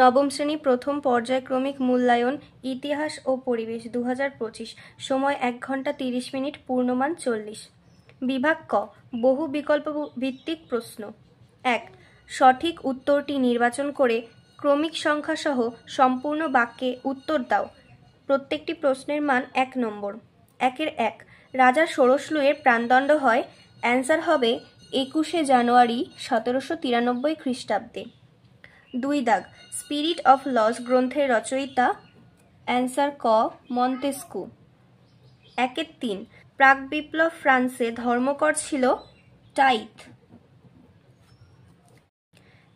নবম শ্রেণী প্রথম পর্যায়ক্রমিক মূল্যায়ন ইতিহাস ও পরিবেশ 2025। সময় 1 ঘন্টা 30 মিনিট, পূর্ণমান 40। বিভাগ ক, বহু বিকল্প ভিত্তিক প্রশ্ন। 1। সঠিক উত্তরটি নির্বাচন করে ক্রমিক সংখ্যা সহ সম্পূর্ণ বাক্যে উত্তর দাও। প্রত্যেকটি প্রশ্নের মান 1 নম্বর। 1-1 রাজা ষোড়শলুয়ের প্রাণদণ্ড হয়। অ্যান্সার হবে 21শে জানুয়ারি 1793 খ্রিস্টাব্দে। 2 দাগ, স্পিরিট অফ লস গ্রন্থের রচয়িতা। অ্যান্সার ক, মন্তেস্কু। 1-3 প্রাক বিপ্লব ফ্রান্সে ধর্মকর ছিল টাইথ।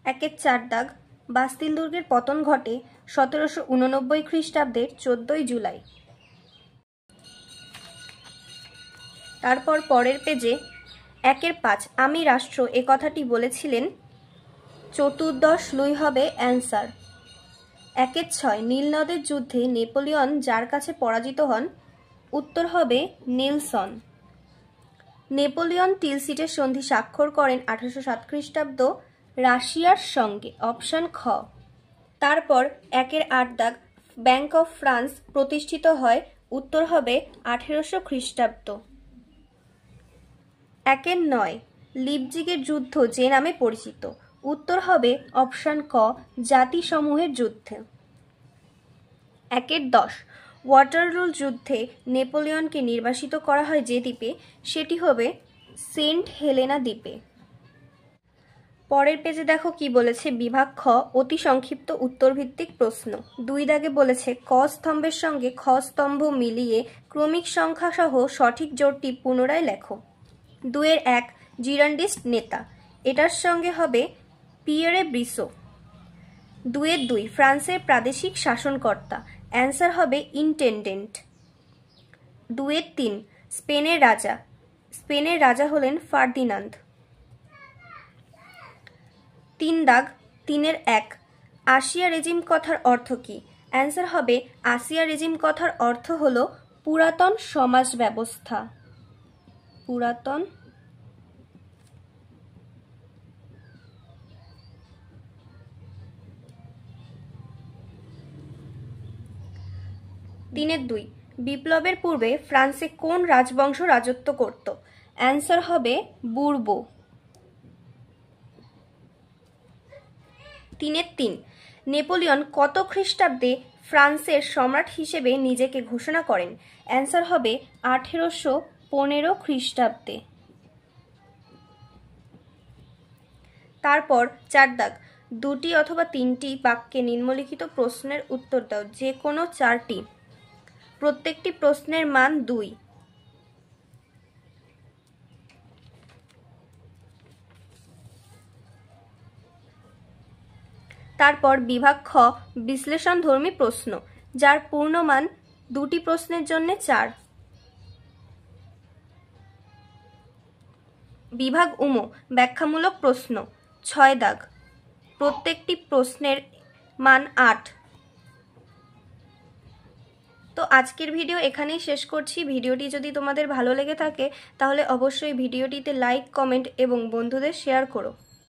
1-4 দাগ, বাস্তিল দুর্গের পতন ঘটে 1789 খ্রিস্টাব্দের 14 জুলাই। তারপর পরের পেজে 1-5 আমি রাষ্ট্র এ কথাটি বলেছিলেন চতুর্দশ লুই হবে অ্যান্সার। 1-6 নীলনদের যুদ্ধে নেপোলিয়ন যার কাছে পরাজিত হন। উত্তর হবে নেলসন। নেপোলিয়ন টিলসিটের সন্ধি স্বাক্ষর করেন 1807 খ্রিস্টাব্দ রাশিয়ার সঙ্গে। অপশন খ। তারপর 1-8 দাগ, ব্যাংক অফ ফ্রান্স প্রতিষ্ঠিত হয়। উত্তর হবে 1800 খ্রিস্টাব্দ। 1-9 লিপজিগের যুদ্ধ যে নামে পরিচিত। উত্তর হবে অপশন ক, জাতিসমূহের যুদ্ধে। 1-10 ওয়াটারলু যুদ্ধে নেপোলিয়নকে নির্বাসিত করা হয় যে দ্বীপে, সেটি হবে সেন্ট হেলেনা দ্বীপে। পরের পেজে দেখো কি বলেছে। বিভাগ খ, অতি সংক্ষিপ্ত উত্তরভিত্তিক প্রশ্ন। 2 দাগে বলেছে ক স্তম্ভের সঙ্গে খ স্তম্ভ মিলিয়ে ক্রমিক সংখ্যা সহ সঠিক জোড়টি পুনরায় লেখো। 2-1 জিরান্ডিস্ট নেতা, এটার সঙ্গে হবে পিয়েরে ব্রিসো। 2-2 ফ্রান্সের প্রাদেশিক শাসনকর্তা। অ্যান্সার হবে ইন্টেন্ডেন্ট। 2-3 স্পেনের রাজা। স্পেনের রাজা হলেন ফার্দিনান্দ। 3 দাগ, 3-1 আসিয়া রেজিম কথার অর্থ কি? অ্যান্সার হবে আসিয়া রেজিম কথার অর্থ হলো পুরাতন সমাজ ব্যবস্থা। পুরাতন দিনের 2 বিপ্লবের পূর্বে ফ্রান্সে কোন রাজবংশ রাজত্ব করত? অ্যান্সার হবে বুরবো। 3-3 নেপোলিয়ন কত খ্রিস্টাব্দে ফ্রান্সের সম্রাট হিসেবে নিজেকে ঘোষণা করেন? অ্যান্সার হবে 1815 খ্রিস্টাব্দে। তারপর 4 দাগ, 2টি অথবা 3টি বাক্যে নিম্নলিখিত প্রশ্নের উত্তর দাও। যে কোনো 4টি। প্রত্যেকটি প্রশ্নের মান 2। তারপর বিভাগ খ, বিশ্লেষণধর্মী প্রশ্ন, যার পূর্ণমান 2টি প্রশ্নের জন্য 4। বিভাগ উম, ব্যাখ্যামূলক প্রশ্ন, 6 দাগ, প্রত্যেকটি প্রশ্নের মান 8। তো আজকের ভিডিও এখানেই শেষ করছি। ভিডিওটি যদি তোমাদের ভালো লেগে থাকে তাহলে অবশ্যই ভিডিওটিতে লাইক, কমেন্ট এবং বন্ধুদের শেয়ার করো।